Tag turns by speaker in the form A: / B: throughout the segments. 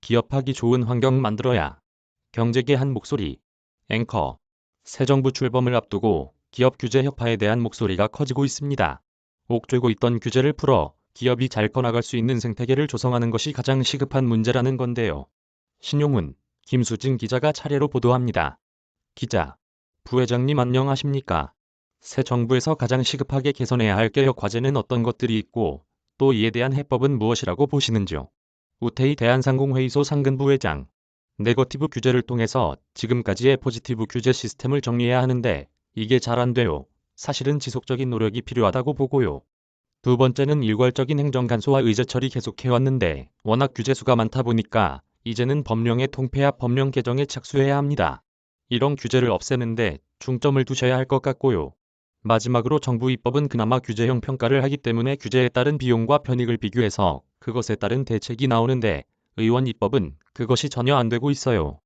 A: 기업하기 좋은 환경 만들어야. 경제계 한 목소리. 앵커. 새 정부 출범을 앞두고 기업 규제 혁파에 대한 목소리가 커지고 있습니다. 옥죄고 있던 규제를 풀어 기업이 잘 커나갈 수 있는 생태계를 조성하는 것이 가장 시급한 문제라는 건데요. 신용훈, 김수진 기자가 차례로 보도합니다. 기자. 부회장님 안녕하십니까? 새 정부에서 가장 시급하게 개선해야 할 개혁 과제는 어떤 것들이 있고 또 이에 대한 해법은 무엇이라고 보시는지요? 우태희 대한상공회의소 상근부회장. 네거티브 규제를 통해서 지금까지의 포지티브 규제 시스템을 정리해야 하는데 이게 잘 안 돼요. 사실은 지속적인 노력이 필요하다고 보고요. 두 번째는 일괄적인 행정 간소화 의제 처리 계속해왔는데 워낙 규제 수가 많다 보니까 이제는 법령의 통폐합 법령 개정에 착수해야 합니다. 이런 규제를 없애는데 중점을 두셔야 할 것 같고요. 마지막으로 정부 입법은 그나마 규제형 평가를 하기 때문에 규제에 따른 비용과 편익을 비교해서 그것에 따른 대책이 나오는데 의원 입법은 그것이 전혀 안 되고 있어요.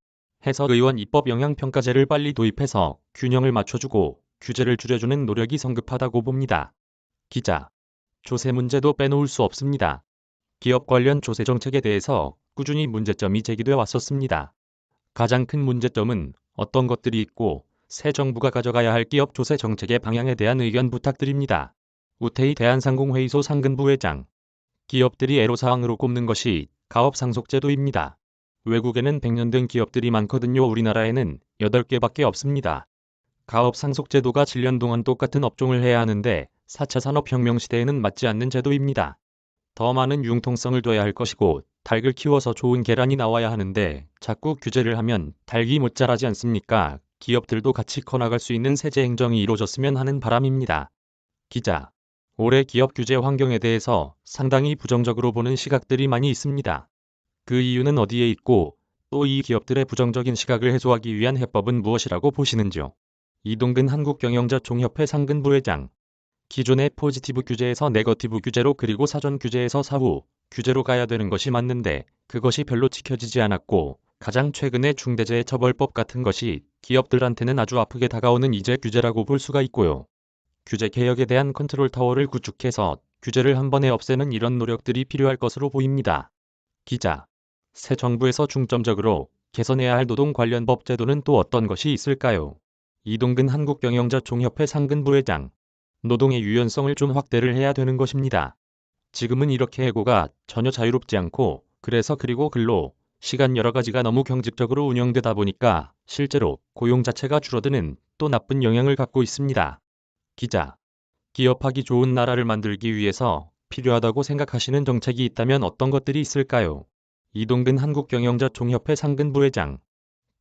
A: 해서 의원 입법 영향평가제를 빨리 도입해서 균형을 맞춰주고 규제를 줄여주는 노력이 성급하다고 봅니다. 기자. 조세 문제도 빼놓을 수 없습니다. 기업 관련 조세 정책에 대해서 꾸준히 문제점이 제기돼 왔었습니다. 가장 큰 문제점은 어떤 것들이 있고 새 정부가 가져가야 할 기업 조세 정책의 방향에 대한 의견 부탁드립니다. 우태희 대한상공회의소 상근부회장. 기업들이 애로사항으로 꼽는 것이 가업상속제도입니다. 외국에는 100년 된 기업들이 많거든요. 우리나라에는 8개밖에 없습니다. 가업상속제도가 7년 동안 똑같은 업종을 해야 하는데 4차 산업혁명 시대에는 맞지 않는 제도입니다. 더 많은 융통성을 둬야 할 것이고 닭을 키워서 좋은 계란이 나와야 하는데 자꾸 규제를 하면 닭이 못 자라지 않습니까? 기업들도 같이 커나갈 수 있는 세제 행정이 이루어졌으면 하는 바람입니다. 기자. 올해 기업 규제 환경에 대해서 상당히 부정적으로 보는 시각들이 많이 있습니다. 그 이유는 어디에 있고 또 이 기업들의 부정적인 시각을 해소하기 위한 해법은 무엇이라고 보시는지요? 이동근 한국경영자총협회 상근부회장. 기존의 포지티브 규제에서 네거티브 규제로 그리고 사전 규제에서 사후 규제로 가야 되는 것이 맞는데 그것이 별로 지켜지지 않았고 가장 최근의 중대재해처벌법 같은 것이 기업들한테는 아주 아프게 다가오는 이제 규제라고 볼 수가 있고요. 규제 개혁에 대한 컨트롤 타워를 구축해서 규제를 한 번에 없애는 이런 노력들이 필요할 것으로 보입니다. 기자. 새 정부에서 중점적으로 개선해야 할 노동 관련 법 제도는 또 어떤 것이 있을까요? 이동근 한국경영자총협회 상근부회장. 노동의 유연성을 좀 확대를 해야 되는 것입니다. 지금은 이렇게 해고가 전혀 자유롭지 않고 그리고 근로, 시간 여러 가지가 너무 경직적으로 운영되다 보니까 실제로 고용 자체가 줄어드는 또 나쁜 영향을 갖고 있습니다. 기자. 기업하기 좋은 나라를 만들기 위해서 필요하다고 생각하시는 정책이 있다면 어떤 것들이 있을까요? 이동근 한국경영자총협회 상근부회장.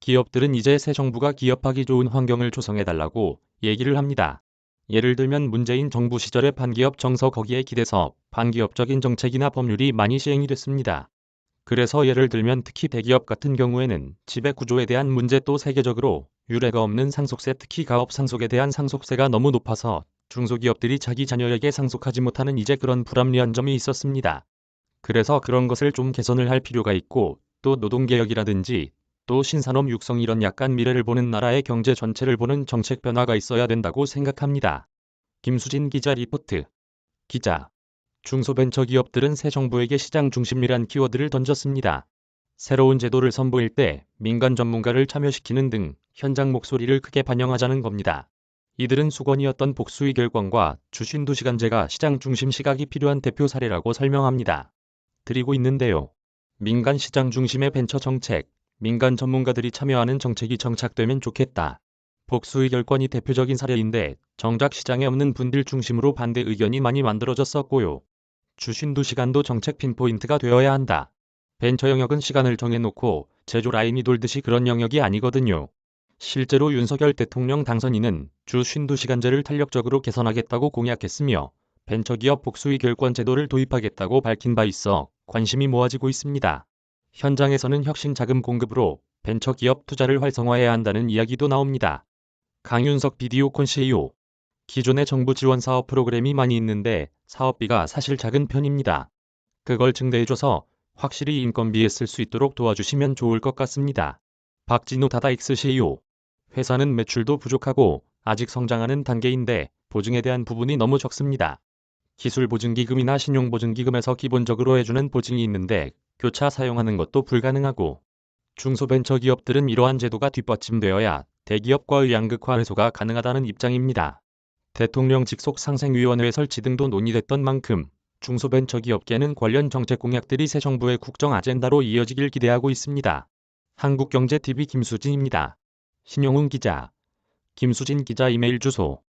A: 기업들은 이제 새 정부가 기업하기 좋은 환경을 조성해달라고 얘기를 합니다. 예를 들면 문재인 정부 시절의 반기업 정서 거기에 기대서 반기업적인 정책이나 법률이 많이 시행이 됐습니다. 그래서 예를 들면 특히 대기업 같은 경우에는 지배 구조에 대한 문제 또 세계적으로 유례가 없는 상속세 특히 가업 상속에 대한 상속세가 너무 높아서 중소기업들이 자기 자녀에게 상속하지 못하는 이제 그런 불합리한 점이 있었습니다. 그래서 그런 것을 좀 개선을 할 필요가 있고 또 노동개혁이라든지 또 신산업 육성 이런 약간 미래를 보는 나라의 경제 전체를 보는 정책 변화가 있어야 된다고 생각합니다. 김수진 기자 리포트. 기자. 중소벤처기업들은 새 정부에게 시장 중심이란 키워드를 던졌습니다. 새로운 제도를 선보일 때 민간 전문가를 참여시키는 등 현장 목소리를 크게 반영하자는 겁니다. 이들은 수건이었던 복수의결권과 주신두시간제가 시장 중심 시각이 필요한 대표 사례라고 설명합니다. 드리고 있는데요. 민간 시장 중심의 벤처 정책, 민간 전문가들이 참여하는 정책이 정착되면 좋겠다. 복수의결권이 대표적인 사례인데 정작 시장에 없는 분들 중심으로 반대 의견이 많이 만들어졌었고요. 주신두시간도 정책 핀포인트가 되어야 한다. 벤처 영역은 시간을 정해놓고 제조 라인이 돌듯이 그런 영역이 아니거든요. 실제로 윤석열 대통령 당선인은 주신두시간제를 탄력적으로 개선하겠다고 공약했으며 벤처기업 복수의결권 제도를 도입하겠다고 밝힌 바 있어 관심이 모아지고 있습니다. 현장에서는 혁신 자금 공급으로 벤처기업 투자를 활성화해야 한다는 이야기도 나옵니다. 강윤석 비디오콘 CEO. 기존의 정부 지원 사업 프로그램이 많이 있는데 사업비가 사실 작은 편입니다. 그걸 증대해줘서 확실히 인건비에 쓸 수 있도록 도와주시면 좋을 것 같습니다. 박진우 다다익스 CEO. 회사는 매출도 부족하고 아직 성장하는 단계인데 보증에 대한 부분이 너무 적습니다. 기술보증기금이나 신용보증기금에서 기본적으로 해주는 보증이 있는데 교차 사용하는 것도 불가능하고 중소벤처기업들은 이러한 제도가 뒷받침되어야 대기업과의 양극화 해소가 가능하다는 입장입니다. 대통령 직속 상생위원회 설치 등도 논의됐던 만큼 중소벤처기업계는 관련 정책 공약들이 새 정부의 국정 아젠다로 이어지길 기대하고 있습니다. 한국경제TV 김수진입니다. 신용훈 기자. 김수진 기자 이메일 주소